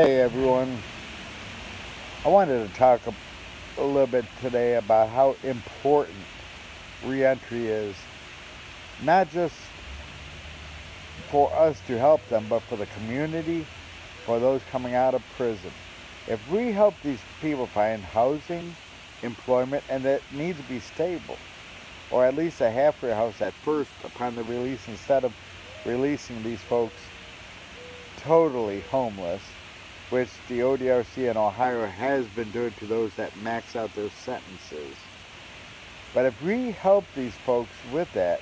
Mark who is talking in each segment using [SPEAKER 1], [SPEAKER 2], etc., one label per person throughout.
[SPEAKER 1] Hey everyone, I wanted to talk a little bit today about how important reentry is, not just for us to help them, but for the community, for those coming out of prison. If we help these people find housing, employment, and that needs to be stable, or at least a halfway house at first upon the release, instead of releasing these folks totally homeless, which the ODRC in Ohio has been doing to those that max out their sentences. But if we help these folks with that,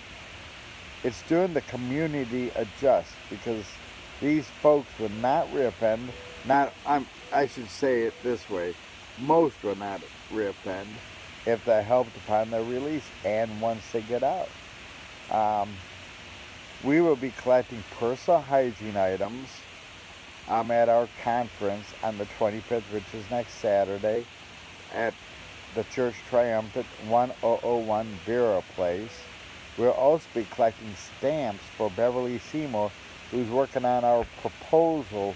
[SPEAKER 1] it's doing the community a just, because these folks would not reoffend. I should say it this way: most will not reoffend if they're helped upon their release and once they get out. Um, we will be collecting personal hygiene items at our conference on the 25th, which is next Saturday, at the Church Triumphant 1001 Vera Place. We'll also be collecting stamps for Beverly Seymour, who's working on our proposal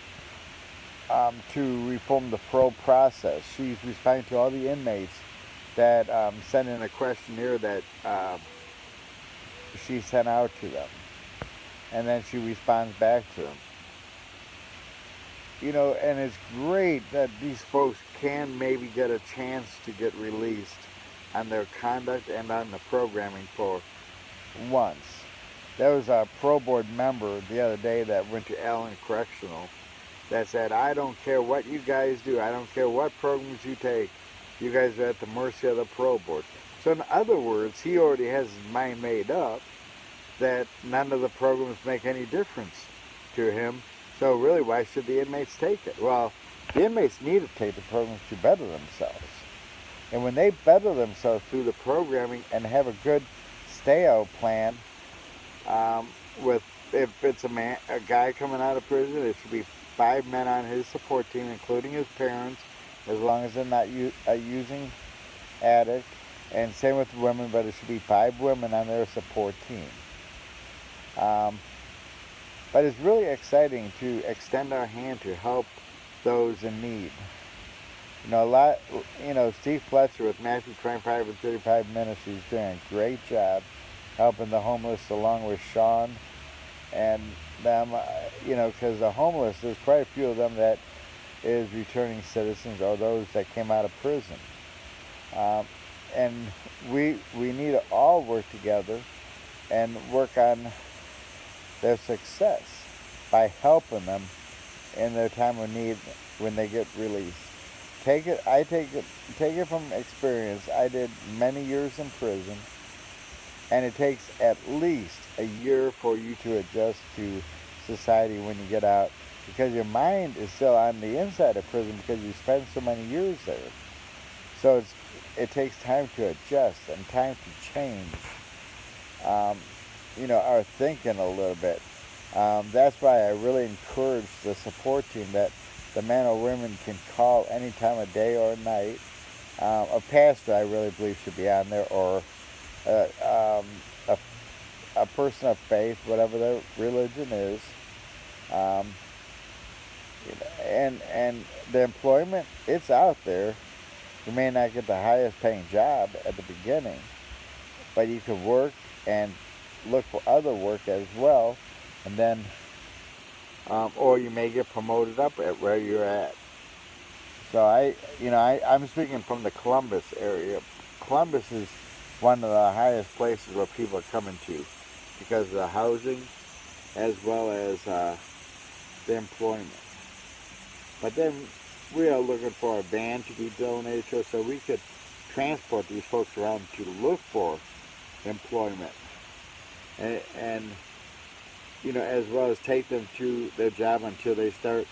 [SPEAKER 1] to reform the parole process. She's responding to all the inmates that sent in a questionnaire that she sent out to them, and then she responds back to them. And it's great that these folks can maybe get a chance to get released on their conduct and on the programming for once. There was a pro board member the other day that went to Allen Correctional that said, I don't care what you guys do, I don't care what programs you take, you guys are at the mercy of the pro board. So in other words, he already has his mind made up that none of the programs make any difference to him. So really, why should the inmates take it? Well, the inmates need to take the programs to better themselves. And when they better themselves through the programming and have a good stay-out plan, with if it's a guy coming out of prison, it should be 5 men on his support team, including his parents, as long as they're not a using addict. And same with women, but it should be 5 women on their support team. But it's really exciting to extend our hand to help those in need. Steve Fletcher with Matthew 25 and 35 Ministries is doing a great job helping the homeless, along with Sean and them, because the homeless, there's quite a few of them that is returning citizens or those that came out of prison. And we need to all work together and work on their success by helping them in their time of need when they get released. I take it from experience. I did many years in prison, and it takes at least a year for you to adjust to society when you get out, because your mind is still on the inside of prison because you spend so many years there. So it takes time to adjust and time to change. Our thinking a little bit. That's why I really encourage the support team that the men or women can call any time of day or night. A pastor, I really believe, should be on there, or a person of faith, whatever their religion is. And the employment, it's out there. You may not get the highest paying job at the beginning, but you can work and look for other work as well, and then or you may get promoted up at where you're at. So I'm speaking from the Columbus area. Columbus is one of the highest places where people are coming to because of the housing as well as the employment. But then we are looking for a van to be donated to us so we could transport these folks around to look for employment. And as well as take them to their job until they start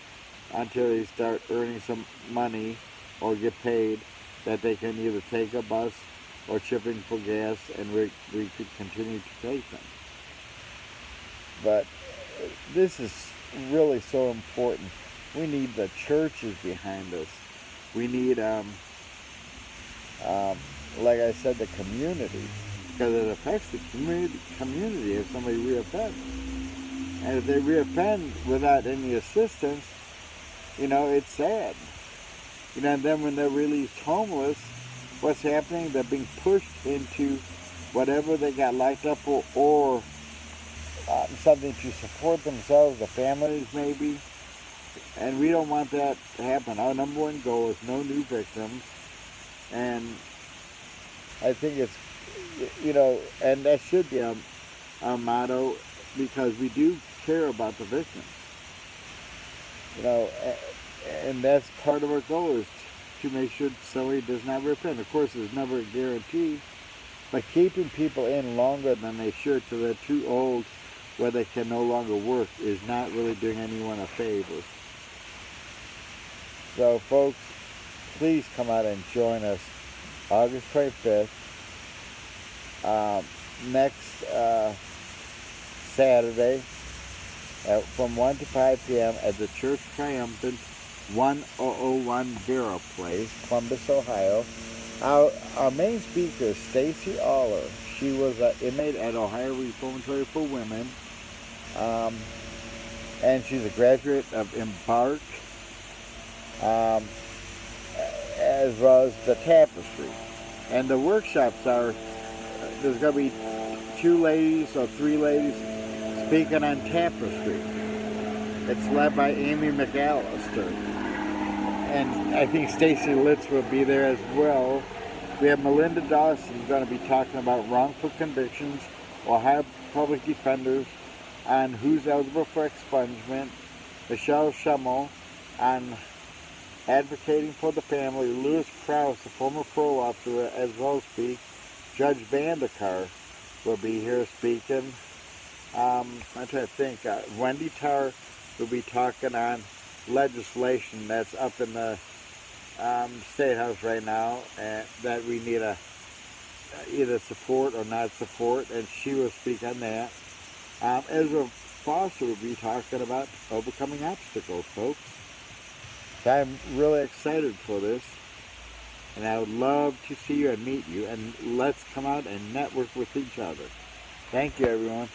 [SPEAKER 1] earning some money or get paid, that they can either take a bus or chip in for gas, and we could continue to take them. But this is really so important. We need the churches behind us. We need, like I said, the community, because it affects the community if somebody reoffends. And if they reoffend without any assistance, it's sad. And then when they're released homeless, what's happening? They're being pushed into whatever they got locked up for, or something to support themselves, the families maybe. And we don't want that to happen. Our number one goal is no new victims. And I think it's, and that should be our motto, because we do care about the victims. And that's part of our goal, is to make sure somebody does not repent. Of course, there's never a guarantee, but keeping people in longer than they should till they're too old where they can no longer work is not really doing anyone a favor. So folks, please come out and join us August 25th, next Saturday, from 1 to 5 p.m. at the Church Triumphant, 1001 Vera Place, Columbus, Ohio. Our main speaker is Stacy Aller. She was an inmate at Ohio Reformatory for Women, and she's a graduate of Embark, as well as the Tapestry. And the workshops are, there's going to be 2 ladies or 3 ladies speaking on Tapestry. It's led by Amy McAllister. And I think Stacy Litz will be there as well. We have Melinda Dawson going to be talking about wrongful convictions, Ohio public defenders, on who's eligible for expungement. Michelle Schummel on advocating for the family. Lewis Krause, the former parole officer, as well as speak. Judge Vandekar will be here speaking. I'm trying to think. Wendy Tarr will be talking on legislation that's up in the State House right now, and that we need to either support or not support, and she will speak on that. Ezra Foster will be talking about overcoming obstacles, folks. So I'm really excited for this, and I would love to see you and meet you, and let's come out and network with each other. Thank you, everyone.